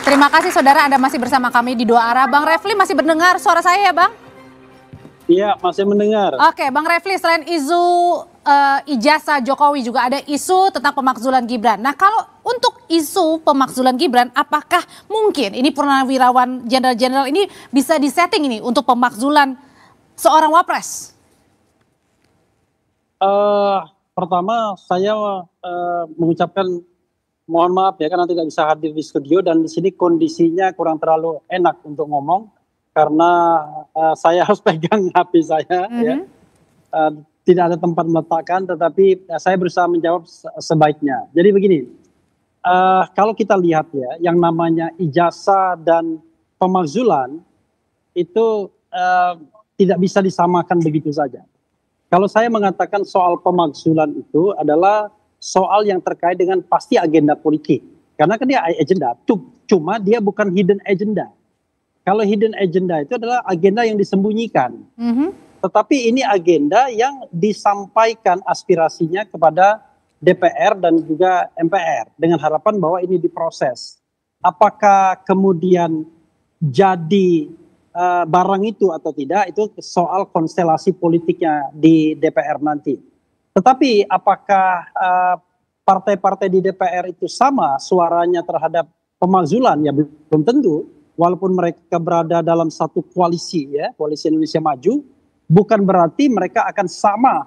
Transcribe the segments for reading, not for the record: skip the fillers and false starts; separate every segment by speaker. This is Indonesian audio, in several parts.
Speaker 1: Terima kasih saudara, Anda masih bersama kami di Dua Arah. Bang Refli masih mendengar suara saya ya Bang?
Speaker 2: Iya, masih mendengar.
Speaker 1: Oke, Bang Refli, selain isu ijazah Jokowi juga ada isu tentang pemakzulan Gibran. Nah, kalau untuk isu pemakzulan Gibran, apakah mungkin ini purnawirawan jenderal-jenderal ini bisa disetting ini untuk pemakzulan seorang wapres?
Speaker 2: Pertama saya mengucapkan mohon maaf ya karena tidak bisa hadir di studio dan di sini kondisinya kurang terlalu enak untuk ngomong karena saya harus pegang HP saya ya. Tidak ada tempat meletakkan, tetapi saya berusaha menjawab sebaiknya. Jadi begini, kalau kita lihat ya, yang namanya ijazah dan pemakzulan itu tidak bisa disamakan begitu saja. Kalau saya mengatakan soal pemakzulan itu adalah soal yang terkait dengan pasti agenda politik. Karena kan dia agenda, cuma dia bukan hidden agenda. Kalau hidden agenda itu adalah agenda yang disembunyikan. Tetapi ini agenda yang disampaikan aspirasinya kepada DPR dan juga MPR dengan harapan bahwa ini diproses. Apakah kemudian jadi barang itu atau tidak, itu soal konstelasi politiknya di DPR nanti. Tetapi apakah partai-partai di DPR itu sama suaranya terhadap pemakzulan? Ya belum tentu, walaupun mereka berada dalam satu koalisi ya, Koalisi Indonesia Maju, bukan berarti mereka akan sama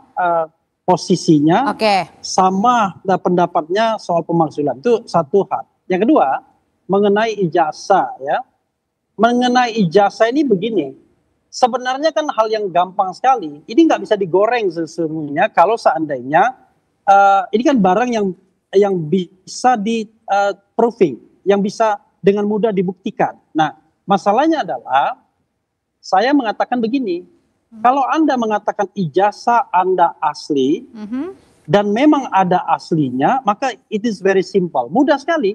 Speaker 2: posisinya, sama pendapatnya soal pemakzulan. Itu satu hal. Yang kedua, mengenai ijazah ya. Mengenai ijazah ini begini, sebenarnya kan hal yang gampang sekali. Ini nggak bisa digoreng sesungguhnya kalau seandainya ini kan barang yang bisa di proving, yang bisa dengan mudah dibuktikan. Nah, masalahnya adalah saya mengatakan begini, kalau Anda mengatakan ijazah Anda asli dan memang ada aslinya, maka it is very simple, mudah sekali,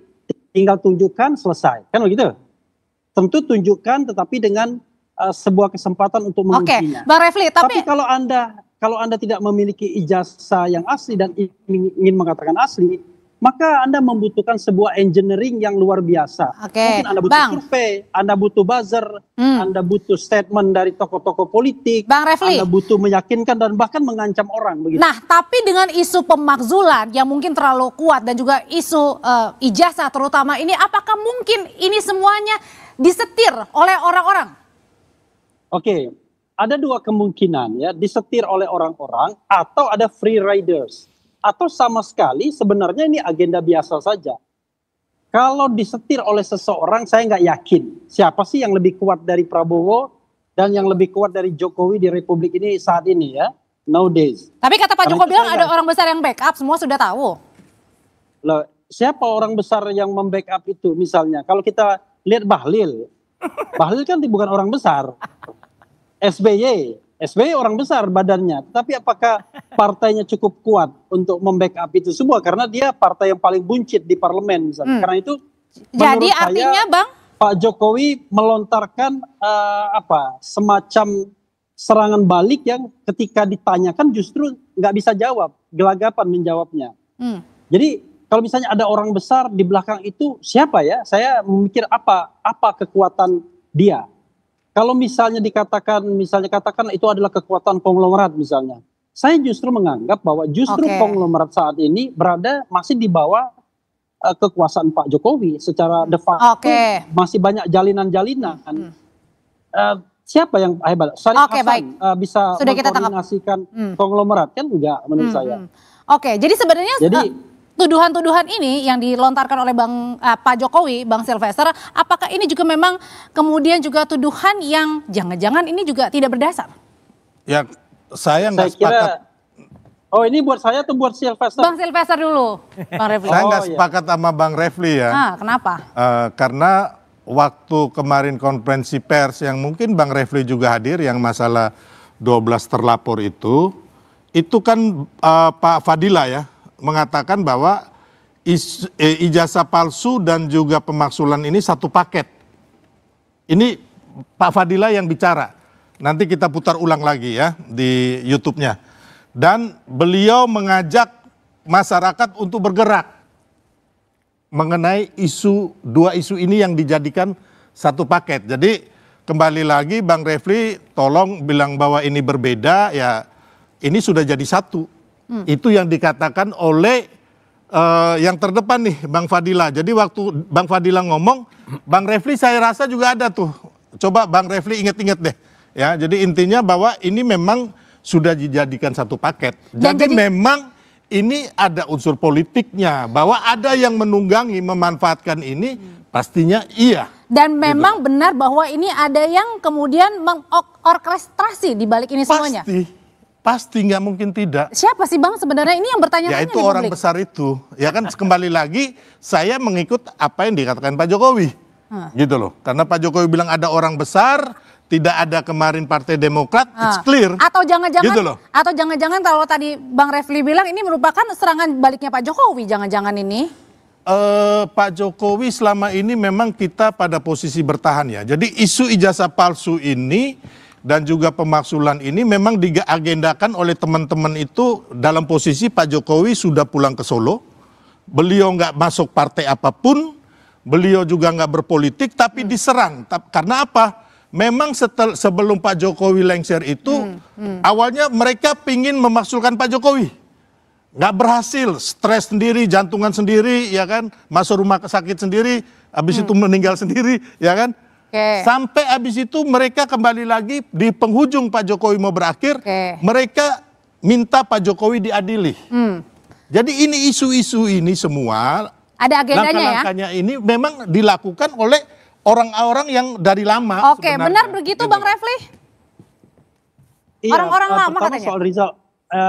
Speaker 2: tinggal tunjukkan selesai, kan begitu? Tentu tunjukkan, tetapi dengan sebuah kesempatan untuk mengujinya.
Speaker 1: Bang Refli, tapi
Speaker 2: kalau Anda tidak memiliki ijazah yang asli dan ingin mengatakan asli, maka Anda membutuhkan sebuah engineering yang luar biasa. Mungkin Anda butuh survei, Anda butuh buzzer, Anda butuh statement dari tokoh-tokoh politik,
Speaker 1: Bang Refli,
Speaker 2: Anda butuh meyakinkan dan bahkan mengancam orang. Begitu.
Speaker 1: Nah, tapi dengan isu pemakzulan yang mungkin terlalu kuat dan juga isu ijazah terutama ini, apakah mungkin ini semuanya disetir oleh orang-orang?
Speaker 2: Oke, ada dua kemungkinan ya, disetir oleh orang-orang atau ada free riders. Atau sama sekali sebenarnya ini agenda biasa saja. Kalau disetir oleh seseorang, saya nggak yakin siapa sih yang lebih kuat dari Prabowo dan yang lebih kuat dari Jokowi di Republik ini saat ini ya, nowadays.
Speaker 1: Tapi kata Pak Jokowi bilang ada orang besar yang backup, semua sudah tahu.
Speaker 2: Loh, siapa orang besar yang membackup itu misalnya? Kalau kita lihat Bahlil kan bukan orang besar. SBY orang besar badannya, tapi apakah partainya cukup kuat untuk membackup itu semua? Karena dia partai yang paling buncit di parlemen misalnya. Karena itu
Speaker 1: jadi artinya Bang,
Speaker 2: Pak Jokowi melontarkan semacam serangan balik yang ketika ditanyakan justru nggak bisa jawab, gelagapan menjawabnya. Jadi kalau misalnya ada orang besar di belakang itu siapa ya? Saya memikir apa kekuatan dia. Kalau misalnya katakan itu adalah kekuatan konglomerat misalnya. Saya justru menganggap bahwa justru konglomerat saat ini masih di bawah kekuasaan Pak Jokowi secara de facto, masih banyak jalinan-jalinan. Siapa yang hebat? Syarif Hasan bisa mengkoordinasikan konglomerat kan enggak menurut saya.
Speaker 1: Jadi sebenarnya tuduhan-tuduhan ini yang dilontarkan oleh Pak Jokowi, Bang Silvester, apakah ini juga memang kemudian juga tuduhan yang jangan-jangan ini juga tidak berdasar?
Speaker 3: Ya, saya nggak sepakat.
Speaker 2: Oh, ini buat saya atau buat Silvester?
Speaker 1: Bang Silvester dulu, Bang Refli.
Speaker 3: Saya nggak sepakat sama Bang Refli ya.
Speaker 1: Kenapa?
Speaker 3: Karena waktu kemarin konferensi pers yang mungkin Bang Refli juga hadir, yang masalah 12 terlapor itu kan Pak Fadila ya, mengatakan bahwa ijazah palsu dan juga pemakzulan ini satu paket. Ini Pak Fadila yang bicara. Nanti kita putar ulang lagi ya di YouTube-nya. Dan beliau mengajak masyarakat untuk bergerak. mengenai dua isu ini yang dijadikan satu paket. Jadi kembali lagi Bang Refli tolong bilang bahwa ini berbeda, ya ini sudah jadi satu. Itu yang dikatakan oleh yang terdepan nih Bang Fadila. Jadi waktu Bang Fadila ngomong, Bang Refli saya rasa juga ada tuh. Coba Bang Refli inget-inget deh. Ya, jadi intinya bahwa ini memang sudah dijadikan satu paket. Jadi memang ini ada unsur politiknya, bahwa ada yang menunggangi, memanfaatkan ini, pastinya iya.
Speaker 1: Dan memang benar bahwa ini ada yang kemudian mengorkestrasi di balik ini semuanya.
Speaker 3: Pasti nggak mungkin tidak.
Speaker 1: Siapa sih Bang sebenarnya ini yang bertanya-tanya?
Speaker 3: Ya itu orang besar itu. Ya kan kembali lagi saya mengikut apa yang dikatakan Pak Jokowi. Gitu loh. Karena Pak Jokowi bilang ada orang besar, tidak ada kemarin Partai Demokrat, it's clear.
Speaker 1: Atau jangan-jangan
Speaker 3: gitu loh.
Speaker 1: Atau jangan-jangan kalau tadi Bang Refli bilang ini merupakan serangan baliknya Pak Jokowi, jangan-jangan ini.
Speaker 3: Pak Jokowi selama ini memang kita pada posisi bertahan ya. Jadi isu ijazah palsu ini dan juga pemaksulan ini memang diagendakan oleh teman-teman itu dalam posisi Pak Jokowi sudah pulang ke Solo. Beliau nggak masuk partai apapun, beliau juga nggak berpolitik, tapi diserang. Karena apa? Memang sebelum Pak Jokowi lengser itu, awalnya mereka pingin memaksulkan Pak Jokowi. Nggak berhasil, stres sendiri, jantungan sendiri, ya kan, masuk rumah sakit sendiri, habis itu meninggal sendiri, ya kan. Sampai habis itu mereka kembali lagi di penghujung Pak Jokowi mau berakhir, mereka minta Pak Jokowi diadili. Jadi ini isu-isu ini semua,
Speaker 1: ada agendanya ya?
Speaker 3: Langkah-langkahnya ini memang dilakukan oleh orang-orang yang dari lama.
Speaker 1: Oke, benar begitu Bang Refli?
Speaker 2: Iya,
Speaker 1: orang-orang lama katanya.
Speaker 2: Soal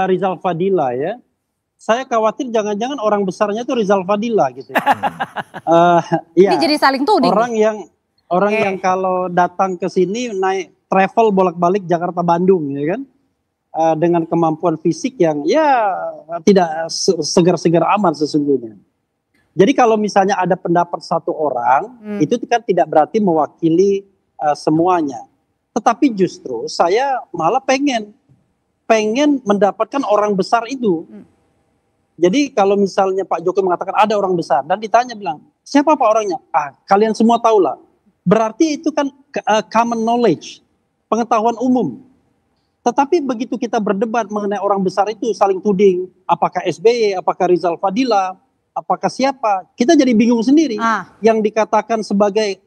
Speaker 2: Rizal Fadila ya, saya khawatir jangan-jangan orang besarnya itu Rizal Fadila gitu.
Speaker 1: Ini jadi saling tuding.
Speaker 2: Orang yang kalau datang ke sini naik travel bolak-balik Jakarta Bandung ya kan, dengan kemampuan fisik yang ya tidak segar-segar aman sesungguhnya. Jadi kalau misalnya ada pendapat satu orang, itu kan tidak berarti mewakili semuanya. Tetapi justru saya malah pengen mendapatkan orang besar itu. Jadi kalau misalnya Pak Jokowi mengatakan ada orang besar dan ditanya bilang, siapa Pak orangnya? Kalian semua tahulah. Berarti itu kan common knowledge, pengetahuan umum. Tetapi begitu kita berdebat mengenai orang besar itu saling tuding, apakah SBY, apakah Rizal Fadila, apakah siapa, kita jadi bingung sendiri. Yang dikatakan sebagai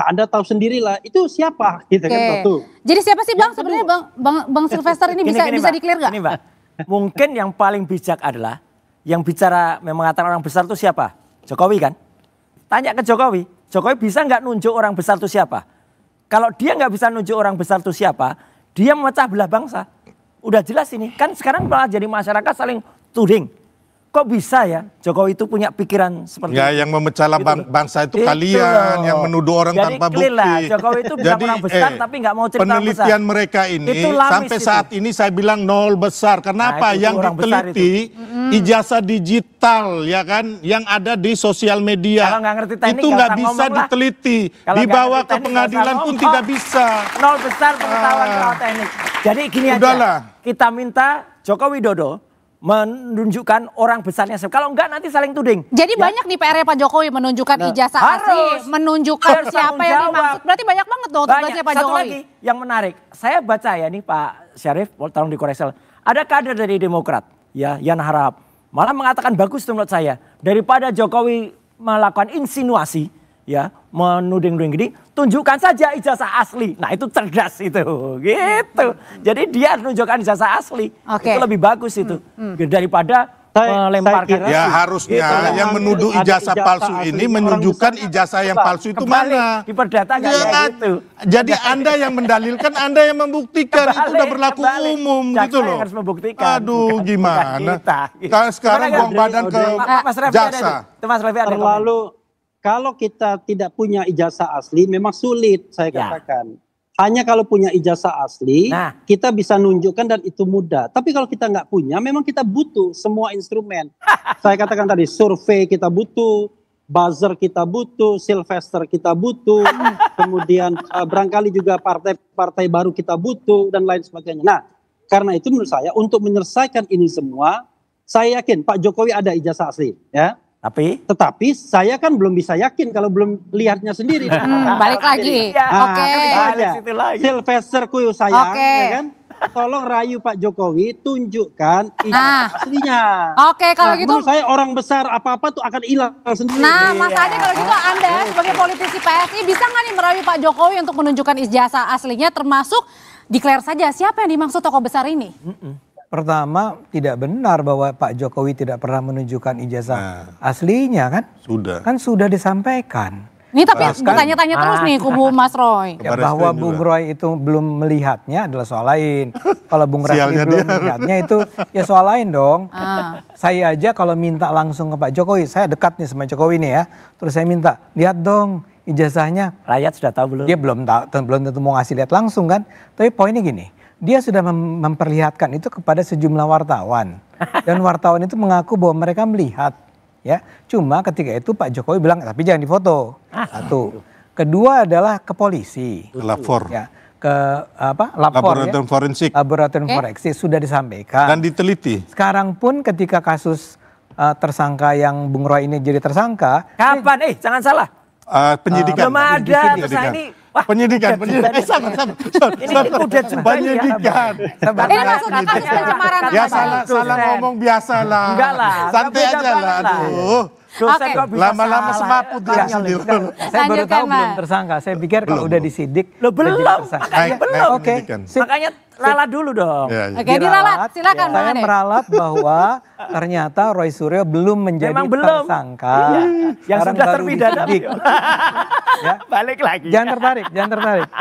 Speaker 2: Anda tahu sendirilah itu siapa gitu kan satu.
Speaker 1: Jadi siapa sih Bang sebenarnya Bang Sylvester ini bisa di-clear nggak?
Speaker 4: Ini Mbak, mungkin yang paling bijak adalah yang bicara mengatakan orang besar itu siapa? Jokowi kan? Tanya ke Jokowi, Jokowi bisa nggak nunjuk orang besar itu siapa? Kalau dia nggak bisa nunjuk orang besar itu siapa, dia memecah belah bangsa. Udah jelas ini, kan sekarang malah jadi masyarakat saling tuding. Kok bisa ya Jokowi itu punya pikiran seperti itu?
Speaker 3: Yang memecah bangsa itu kalian yang menuduh orang tanpa bukti.
Speaker 4: Lah, Jokowi itu bilang orang besar tapi nggak mau cerita
Speaker 3: penelitian besar. Mereka ini sampai saat ini saya bilang nol besar. Kenapa? Yang diteliti ijazah digital ya kan yang ada di sosial media.
Speaker 4: Kalau nggak ngerti teknik,
Speaker 3: itu nggak bisa diteliti. Dibawa ke pengadilan pun tidak bisa.
Speaker 4: Nol besar pengetahuan soal teknik. Jadi gini aja. Kita minta Joko Widodo menunjukkan orang besarnya. Kalau enggak nanti saling tuding.
Speaker 1: Jadi banyak nih PR-nya Pak Jokowi menunjukkan ijazah asli, menunjukkan siapa yang dimaksud. Berarti banyak banget dong tugasnya Pak Jokowi.
Speaker 4: Satu lagi yang menarik, saya baca ya nih Pak Syarif, tolong dikoreksi. Ada kader dari Demokrat, ya Yan Harahap, malah mengatakan bagus menurut saya daripada Jokowi melakukan insinuasi, ya menuding-nuding gini, tunjukkan saja ijazah asli. Nah itu cerdas itu, gitu. Jadi dia menunjukkan ijazah asli, itu lebih bagus itu daripada melemparkan.
Speaker 3: Ya harusnya gitu. Yang menuduh ijazah palsu ini menunjukkan ijazah yang palsu itu mana?
Speaker 4: Di perdata gitu.
Speaker 3: Jadi Anda yang mendalilkan, Anda yang membuktikan, itu udah berlaku umum gitu loh.
Speaker 4: Harus membuktikan.
Speaker 3: Aduh gimana? Sekarang buang badan ke jasa.
Speaker 2: Terlalu. Kalau kita tidak punya ijazah asli memang sulit saya katakan. Hanya kalau punya ijazah asli kita bisa nunjukkan dan itu mudah. Tapi kalau kita nggak punya memang kita butuh semua instrumen. Saya katakan tadi survei kita butuh, buzzer kita butuh, Sylvester kita butuh, kemudian barangkali juga partai-partai baru kita butuh dan lain sebagainya. Nah karena itu menurut saya untuk menyelesaikan ini semua saya yakin Pak Jokowi ada ijazah asli ya. Tetapi saya kan belum bisa yakin kalau belum lihatnya sendiri.
Speaker 1: Balik lagi. Oke.
Speaker 2: Sylvester Kuyu sayang, ya kan? Tolong rayu Pak Jokowi, tunjukkan ijazah aslinya.
Speaker 1: Oke, kalau gitu.
Speaker 2: Menurut saya orang besar apa-apa tuh akan hilang sendiri.
Speaker 1: Nah, Mas Ade kalau gitu Anda sebagai politisi PSI bisa nggak nih merayu Pak Jokowi untuk menunjukkan ijazah aslinya, termasuk declare saja siapa yang dimaksud tokoh besar ini?
Speaker 5: Pertama, tidak benar bahwa Pak Jokowi tidak pernah menunjukkan ijazah aslinya kan?
Speaker 3: Sudah.
Speaker 5: Kan sudah disampaikan.
Speaker 1: Ini tapi bertanya-tanya terus nih kubu Mas Roy.
Speaker 5: Ya, bahwa Bung Roy itu belum melihatnya adalah soal lain. Kalau Bung Refli belum melihatnya itu ya soal lain dong. Saya aja kalau minta langsung ke Pak Jokowi, saya dekat nih sama Jokowi nih ya. Terus saya minta, lihat dong ijazahnya.
Speaker 4: Rakyat sudah tahu belum?
Speaker 5: Dia belum tentu mau ngasih lihat langsung kan. Tapi poinnya gini, dia sudah memperlihatkan itu kepada sejumlah wartawan. Dan wartawan itu mengaku bahwa mereka melihat. Ya, cuma ketika itu Pak Jokowi bilang tapi jangan difoto. Satu. Kedua adalah ke polisi.
Speaker 3: Lapor.
Speaker 5: Ya, ke lapor
Speaker 3: laboratorium forensik.
Speaker 5: Laboratorium forensik sudah disampaikan.
Speaker 3: Dan diteliti.
Speaker 5: Sekarang pun ketika kasus tersangka yang Bung Roy ini jadi tersangka.
Speaker 4: Kapan? Jangan salah.
Speaker 3: Penyidikan.
Speaker 4: Belum ada. Terus ini.
Speaker 3: Wah, penyidikan. Sama.
Speaker 4: Ini udah juga
Speaker 3: penyidikan.
Speaker 1: Ini maksudnya kasus pencemaran.
Speaker 3: Ya salah ngomong biasa lah.
Speaker 4: Enggak lah.
Speaker 3: Santai aja lah. Aduh. Lama-lama semaput dia sendiri.
Speaker 5: Saya baru tahu belum tersangka. Saya pikir kalau udah disidik.
Speaker 4: Belum.
Speaker 5: Belum. Oke.
Speaker 4: Makanya ralat dulu dong.
Speaker 1: Oke, diralat. Silakan Bang
Speaker 5: Saya
Speaker 1: Ade.
Speaker 5: meralat bahwa ternyata Roy Suryo belum menjadi tersangka.
Speaker 4: Yang sudah terpidana.
Speaker 5: Ya.
Speaker 4: Balik lagi.
Speaker 5: Jangan tertarik.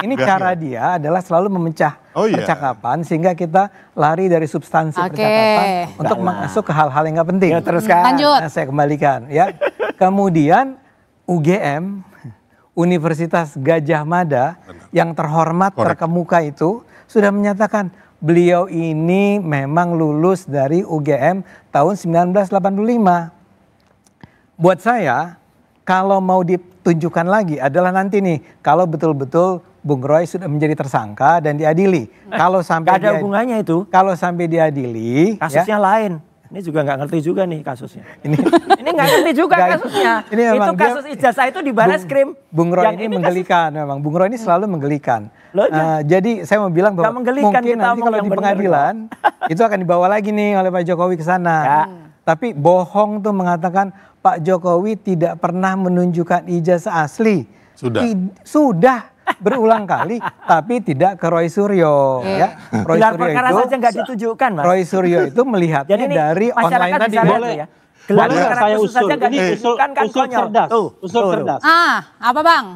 Speaker 5: Ini cara dia adalah selalu memecah percakapan sehingga kita lari dari substansi percakapan untuk masuk ke hal-hal yang nggak penting.
Speaker 4: Teruskan.
Speaker 1: Lanjut.
Speaker 5: Nah, saya kembalikan ya. Kemudian UGM, Universitas Gadjah Mada yang terhormat terkemuka itu sudah menyatakan beliau ini memang lulus dari UGM tahun 1985. Buat saya, kalau mau ditunjukkan lagi adalah nanti nih, kalau betul-betul Bung Roy sudah menjadi tersangka dan diadili. Kalau sampai
Speaker 4: gak ada hubungannya itu.
Speaker 5: Kalau sampai diadili,
Speaker 4: kasusnya lain. Ini juga nggak ngerti juga nih kasusnya. Ini nggak ngerti juga kasusnya. Itu kasus ijazah itu di Barreskrim.
Speaker 5: Bung Roy ini menggelikan memang. Bung Roy ini selalu menggelikan. Jadi saya mau bilang bahwa mungkin nanti kalau di pengadilan itu akan dibawa lagi nih oleh Pak Jokowi ke sana. Tapi bohong tuh mengatakan Pak Jokowi tidak pernah menunjukkan ijazah asli. Sudah berulang kali, tapi tidak ke Roy Suryo. Ya.
Speaker 4: Roy Suryo itu saja nggak ditunjukkan, Mas.
Speaker 5: Roy Suryo itu melihatnya dari online tadi.
Speaker 2: Boleh saya usul. Ini usul cerdas.
Speaker 1: Apa Bang?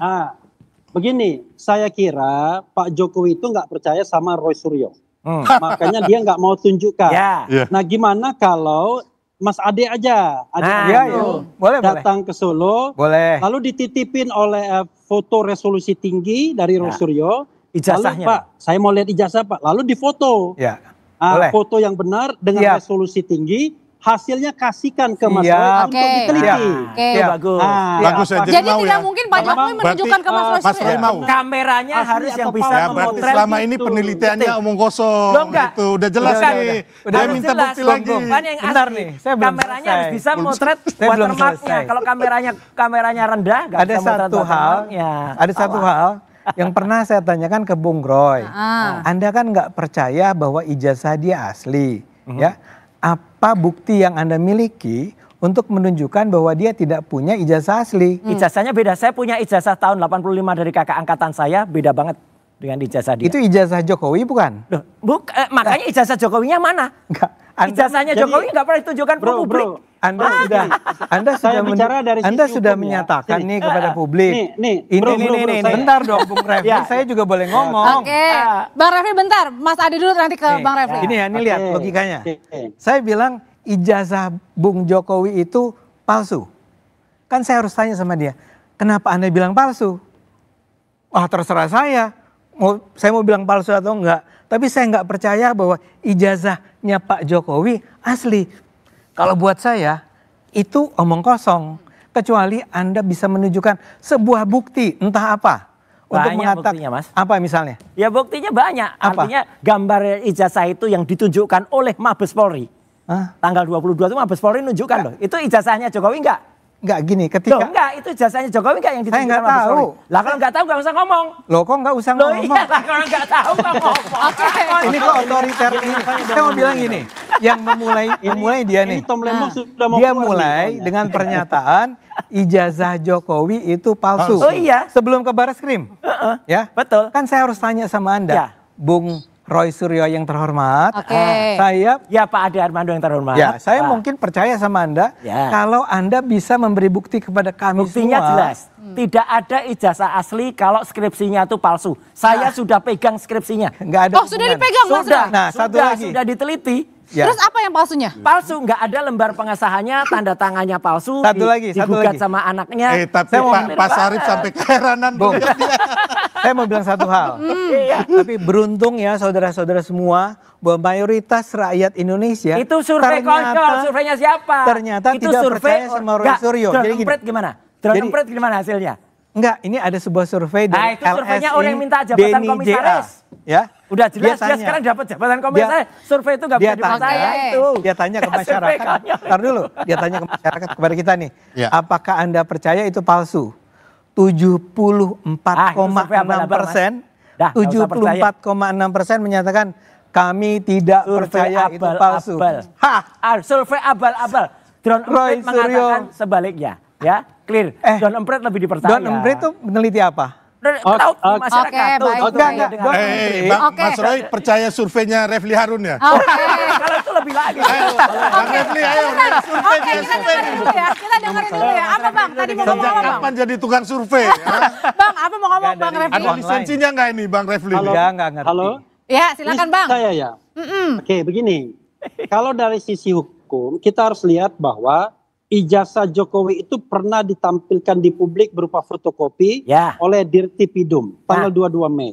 Speaker 2: Begini, saya kira Pak Jokowi itu nggak percaya sama Roy Suryo. Makanya dia nggak mau tunjukkan. Nah, gimana kalau Mas Ade aja, boleh datang ke Solo, lalu dititipin oleh foto resolusi tinggi dari Roy Suryo, ijazahnya. Lalu, Pak, saya mau lihat ijazah Pak, lalu difoto, foto yang benar dengan resolusi tinggi, hasilnya kasihkan ke Mas Roy untuk diteliti.
Speaker 4: Bagus.
Speaker 1: Jadi tidak mungkin Pak Jokowi menunjukkan ke Mas Roy.
Speaker 3: Mas Roy mau.
Speaker 4: Kameranya harus yang bisa memotret.
Speaker 3: Selama ini penelitiannya omong kosong. Itu udah jelas nih. Dia minta bukti lagi.
Speaker 5: Benar nih.
Speaker 4: Kameranya harus bisa memotret watermarknya. Kalau kameranya rendah, nggak bisa memotret watermarknya.
Speaker 5: Ada satu hal yang pernah saya tanyakan ke Bung Roy. Anda kan nggak percaya bahwa ijazah dia asli, ya? Apa bukti yang Anda miliki untuk menunjukkan bahwa dia tidak punya ijazah asli?
Speaker 4: Ijazahnya beda. Saya punya ijazah tahun 85 dari kakak angkatan saya, beda banget dengan ijazah dia.
Speaker 5: Itu ijazah Jokowi bukan?
Speaker 4: Makanya ijazah Jokowinya mana? Ijazahnya Jokowi nggak pernah ditunjukkan ke publik.
Speaker 5: Anda sudah menyatakan nih kepada publik. Ini, bentar dong Bung Refli, saya juga boleh ngomong.
Speaker 1: Oke, Bang Refli bentar, Mas Ade dulu nanti ke Bang Refli.
Speaker 5: Ini lihat logikanya. Saya bilang ijazah Bung Jokowi itu palsu. Kan saya harus tanya sama dia, kenapa Anda bilang palsu? Wah terserah saya mau bilang palsu atau enggak. Tapi saya nggak percaya bahwa ijazahnya Pak Jokowi asli. Kalau buat saya itu omong kosong. Kecuali Anda bisa menunjukkan sebuah bukti entah apa. Untuk mengatakan buktinya, Mas. Apa misalnya?
Speaker 4: Ya buktinya banyak. Artinya gambar ijazah itu yang ditunjukkan oleh Mabes Polri. Tanggal 22 itu Mabes Polri nunjukkan loh. Itu ijazahnya Jokowi enggak?
Speaker 5: Nggak gini,
Speaker 4: Loh,
Speaker 5: ketika
Speaker 4: enggak, itu jasanya Jokowi enggak yang
Speaker 5: Saya nggak
Speaker 4: sama Mabes
Speaker 5: tahu.
Speaker 4: Polri? Lah kalau nggak tahu nggak usah ngomong.
Speaker 5: loh kok nggak usah
Speaker 4: Loh
Speaker 5: ngomong.
Speaker 4: iya lah kalau nggak tahu nggak ngomong.
Speaker 5: Ini kok otoriter ini. Saya mau bilang gini, yang memulai dia nih.
Speaker 2: Ini Tom Lembong sudah mau
Speaker 5: Dia
Speaker 2: keluar
Speaker 5: mulai
Speaker 2: nih,
Speaker 5: dengan pernyataan ijazah Jokowi itu palsu.
Speaker 4: Oh iya.
Speaker 5: Sebelum ke Barreskrim. Ya.
Speaker 4: Betul.
Speaker 5: Kan saya harus tanya sama Anda,
Speaker 4: Ya.
Speaker 5: Bung Roy Suryo yang terhormat.
Speaker 1: Oke.
Speaker 5: Saya
Speaker 4: Ya Pak Ade Armando yang terhormat.
Speaker 5: Ya, saya
Speaker 4: Pak.
Speaker 5: mungkin percaya sama Anda
Speaker 4: Ya.
Speaker 5: kalau Anda bisa memberi bukti kepada kami
Speaker 4: Buktinya
Speaker 5: semua.
Speaker 4: jelas. Tidak ada ijazah asli kalau skripsinya itu palsu. Saya sudah pegang skripsinya.
Speaker 5: Nggak ada
Speaker 1: Oh, sudah
Speaker 5: hubungan.
Speaker 1: dipegang Mas
Speaker 4: Sudah.
Speaker 1: Roy?
Speaker 5: Nah, satu lagi.
Speaker 4: Sudah diteliti.
Speaker 5: Ya.
Speaker 1: Terus apa yang palsunya?
Speaker 4: Palsu, nggak ada lembar pengesahannya, tanda tangannya palsu.
Speaker 5: Satu lagi, satu
Speaker 4: digugat
Speaker 5: lagi.
Speaker 4: sama anaknya.
Speaker 3: Tapi
Speaker 5: Saya mau
Speaker 3: Pak Sarip sampai keheranan.
Speaker 5: Bung, saya mau bilang satu hal. Tapi beruntung ya saudara-saudara semua bahwa mayoritas rakyat Indonesia
Speaker 4: Itu survei konyol, surveinya siapa?
Speaker 5: ternyata
Speaker 4: itu
Speaker 5: tidak
Speaker 4: survei
Speaker 5: percaya sama Roy
Speaker 4: Nggak,
Speaker 5: Suryo.
Speaker 4: Drone
Speaker 5: Jadi gini.
Speaker 4: empret gimana? Drone
Speaker 5: Jadi-
Speaker 4: empret gimana hasilnya?
Speaker 5: Enggak, ini ada sebuah survei
Speaker 4: Nah,
Speaker 5: dari
Speaker 4: itu surveinya
Speaker 5: LSI
Speaker 4: orang yang minta jabatan
Speaker 5: Denny
Speaker 4: komisaris.
Speaker 5: JA, ya.
Speaker 4: Udah jelas dia
Speaker 5: tanya.
Speaker 4: sekarang dapat jabatan komisaris. Survei itu nggak
Speaker 5: dia
Speaker 4: bisa dipercaya
Speaker 5: tanya,
Speaker 4: itu.
Speaker 5: Dia tanya ke
Speaker 4: Survei
Speaker 5: masyarakat.
Speaker 4: konyol.
Speaker 5: Ntar dulu, dia tanya ke masyarakat kepada kita nih.
Speaker 3: Ya.
Speaker 5: Apakah Anda percaya itu palsu? 74,6%.
Speaker 4: Dah, nggak usah percaya.
Speaker 5: 74,6% menyatakan kami tidak percaya itu palsu. Hah,
Speaker 4: Survei abal-abal. Drone
Speaker 5: Roy
Speaker 4: empret mengatakan
Speaker 5: Suryo.
Speaker 4: sebaliknya. Ya, clear. Drone empret lebih dipercaya.
Speaker 5: Don Emprit itu meneliti apa?
Speaker 4: Tahu di masyarakat.
Speaker 1: Oke,
Speaker 4: tuh,
Speaker 1: baik,
Speaker 4: tuh,
Speaker 5: Enggak,
Speaker 4: tuh,
Speaker 5: enggak.
Speaker 4: dengar.
Speaker 5: Don
Speaker 3: Bang
Speaker 1: Oke.
Speaker 3: Mas Roy percaya surveinya Refli Harun ya?
Speaker 1: Oke.
Speaker 4: Kalau itu lebih lagi.
Speaker 3: Bang Refli, ayo.
Speaker 1: Oke, kita dengerin dulu ya. Kita dengerin dulu ya. Apa Bang? Tadi mau ngomong
Speaker 3: Sejak
Speaker 1: apa Bang?
Speaker 3: kapan jadi tukang survei?
Speaker 1: Bang, apa mau ngomong Bang
Speaker 5: dari-
Speaker 1: Refli?
Speaker 3: Ada lisensinya nggak ini Bang Refli?
Speaker 2: Halo.
Speaker 5: Enggak ngerti.
Speaker 2: Halo.
Speaker 1: Ya, silakan
Speaker 2: Ini
Speaker 1: Bang.
Speaker 2: Saya ya. Oke, begini. Kalau dari sisi hukum, kita harus lihat bahwa ijazah Jokowi itu pernah ditampilkan di publik berupa fotokopi
Speaker 4: Ya.
Speaker 2: oleh Dirtipidum tanggal 22 Mei.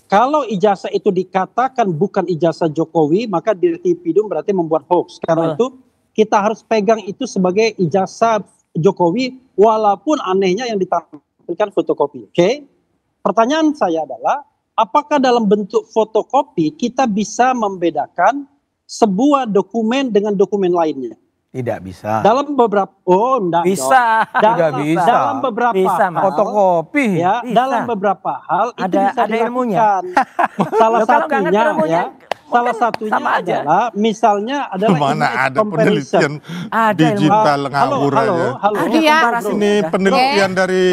Speaker 2: Kalau ijazah itu dikatakan bukan ijazah Jokowi, maka Dirtipidum berarti membuat hoax. Karena itu kita harus pegang itu sebagai ijazah Jokowi walaupun anehnya yang ditampilkan fotokopi. Oke? Pertanyaan saya adalah apakah dalam bentuk fotokopi kita bisa membedakan sebuah dokumen dengan dokumen lainnya?
Speaker 5: Tidak bisa.
Speaker 2: Dalam beberapa enggak
Speaker 4: Bisa.
Speaker 2: dong. Dalam,
Speaker 5: Tidak bisa.
Speaker 2: dalam beberapa
Speaker 4: Bisa,
Speaker 2: hal,
Speaker 4: Mas.
Speaker 5: Fotokopi.
Speaker 2: ya,
Speaker 4: Bisa.
Speaker 2: dalam beberapa hal itu
Speaker 4: Ada-
Speaker 2: bisa
Speaker 4: ada ilmunya.
Speaker 2: dilakukan. Salah
Speaker 4: Loh, kalau nggak ngerti
Speaker 2: satunya
Speaker 4: ilmunya,
Speaker 2: ya, salah
Speaker 4: mungkin
Speaker 2: satunya
Speaker 4: sama aja.
Speaker 2: adalah misalnya adalah
Speaker 3: Mana
Speaker 2: image
Speaker 3: ada
Speaker 2: comparison.
Speaker 3: penelitian
Speaker 4: Ada
Speaker 3: digital
Speaker 2: Halo,
Speaker 3: ngawur
Speaker 2: halo,
Speaker 3: aja.
Speaker 2: halo.
Speaker 1: Ada ya?
Speaker 4: Komparasi.
Speaker 3: Ini penelitian dari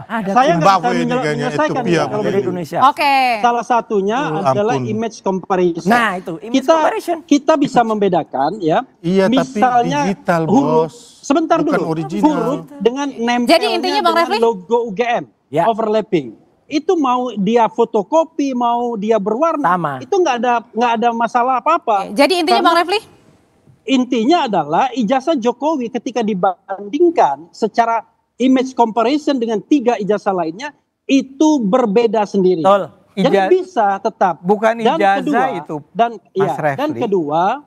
Speaker 4: Ada
Speaker 2: Saya nggak
Speaker 3: Zimbabwe
Speaker 2: bisa
Speaker 3: ini kayaknya,
Speaker 2: menyelesaikan
Speaker 3: Ethiopia.
Speaker 2: ya, kalau
Speaker 4: dari
Speaker 2: begini.
Speaker 4: Indonesia.
Speaker 1: Oke.
Speaker 2: Salah satunya adalah
Speaker 3: ampun.
Speaker 2: image comparison.
Speaker 4: Nah, itu, image
Speaker 2: kita,
Speaker 4: comparison.
Speaker 2: Kita bisa membedakan ya.
Speaker 3: Iya, tapi
Speaker 2: misalnya
Speaker 3: digital,
Speaker 2: huruf,
Speaker 3: Bos.
Speaker 2: sebentar
Speaker 3: Bukan
Speaker 2: dulu.
Speaker 3: original.
Speaker 2: Huruf dengan nempelnya
Speaker 1: Jadi intinya, Bang
Speaker 2: dengan
Speaker 1: Refli?
Speaker 2: logo UGM,
Speaker 4: Ya.
Speaker 2: overlapping. Itu mau dia fotokopi, mau dia berwarna,
Speaker 4: Sama.
Speaker 2: itu nggak ada masalah apa-apa.
Speaker 1: Jadi intinya
Speaker 2: Karena
Speaker 1: Bang Refli?
Speaker 2: intinya adalah ijazah Jokowi ketika dibandingkan secara image comparison dengan 3 ijazah lainnya itu berbeda sendiri.
Speaker 4: Betul.
Speaker 2: Jadi
Speaker 5: Ija-
Speaker 2: bisa tetap.
Speaker 5: Bukan ijazah itu,
Speaker 2: Dan
Speaker 5: Mas
Speaker 2: ya, dan
Speaker 5: Refli.
Speaker 2: kedua,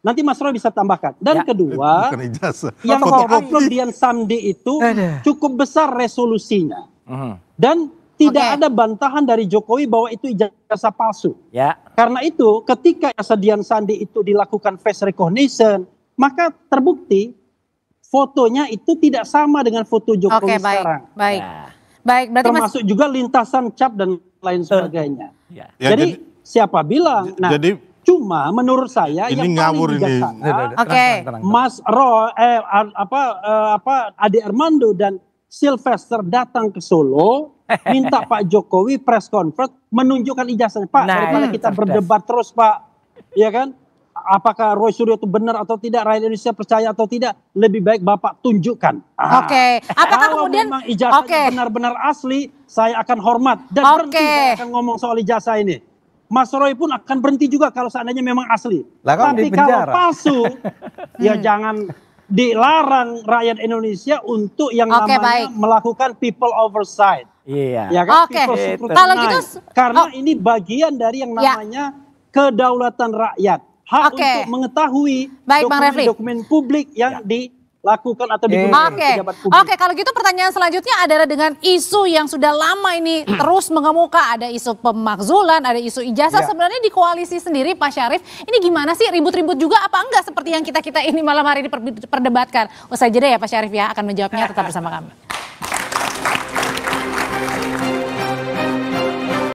Speaker 2: nanti Mas Roy bisa tambahkan. Dan
Speaker 4: Ya.
Speaker 2: kedua,
Speaker 3: Bukan ijazah.
Speaker 2: yang
Speaker 3: Fotokopi.
Speaker 2: diupload Dian Sandi itu
Speaker 5: Ada.
Speaker 2: cukup besar resolusinya.
Speaker 4: Mhm.
Speaker 2: Dan tidak
Speaker 1: Oke.
Speaker 2: ada bantahan dari Jokowi bahwa itu ijazah palsu.
Speaker 4: Ya.
Speaker 2: Karena itu ketika ijazah Dian Sandi itu dilakukan face recognition, maka terbukti fotonya itu tidak sama dengan foto Jokowi
Speaker 1: Oke, baik.
Speaker 2: sekarang.
Speaker 1: Baik.
Speaker 4: Ya.
Speaker 1: Baik, berarti Mas
Speaker 2: Termasuk juga lintasan cap dan lain sebagainya.
Speaker 4: Ya.
Speaker 3: Ya,
Speaker 2: jadi siapa bilang? Nah,
Speaker 3: jadi
Speaker 2: cuma menurut saya
Speaker 3: ini
Speaker 2: yang
Speaker 3: ngawur
Speaker 2: paling
Speaker 3: ini.
Speaker 2: bijaksana
Speaker 1: Oke.
Speaker 2: Mas Roy, Ade Armando dan Sylvester datang ke Solo, minta Pak Jokowi press conference menunjukkan ijazahnya. Pak,
Speaker 4: Nah,
Speaker 2: daripada
Speaker 4: itu
Speaker 2: kita
Speaker 4: cerdas.
Speaker 2: berdebat terus Pak, ya kan? Apakah Roy Suryo itu benar atau tidak, rakyat Indonesia percaya atau tidak, lebih baik Bapak tunjukkan.
Speaker 1: Oke. Apakah
Speaker 2: Kalau
Speaker 1: kemudian
Speaker 2: memang ijazahnya
Speaker 1: Oke.
Speaker 2: benar-benar asli, saya akan hormat dan berhenti
Speaker 1: Oke.
Speaker 2: saya akan ngomong soal ijazah ini. Mas Roy pun akan berhenti juga kalau seandainya memang asli.
Speaker 5: Lah, kan
Speaker 2: Tapi
Speaker 5: di
Speaker 2: kalau
Speaker 5: penjara.
Speaker 2: palsu, ya jangan dilarang rakyat Indonesia untuk yang
Speaker 1: Oke,
Speaker 2: namanya
Speaker 1: baik.
Speaker 2: melakukan people oversight.
Speaker 4: Iya.
Speaker 2: Ya kan?
Speaker 1: Oke.
Speaker 2: People
Speaker 4: Itu.
Speaker 2: scrutinize.
Speaker 1: Kalau gitu,
Speaker 2: Karena
Speaker 1: oh.
Speaker 2: ini bagian dari yang
Speaker 1: Ya.
Speaker 2: namanya kedaulatan rakyat. Hak
Speaker 1: Oke.
Speaker 2: untuk mengetahui
Speaker 1: Baik, Bang Refli.
Speaker 2: dokumen-dokumen publik yang dilakukan atau digunakan pejabat publik.
Speaker 1: Oke, kalau gitu pertanyaan selanjutnya adalah dengan isu yang sudah lama ini terus mengemuka, ada isu pemakzulan, ada isu ijazah. Sebenarnya di koalisi sendiri Pak Syarif, ini gimana sih, ribut-ribut juga apa enggak seperti yang kita ini malam hari ini perdebatkan? Usai jeda ya Pak Syarif ya, akan menjawabnya, tetap bersama kami.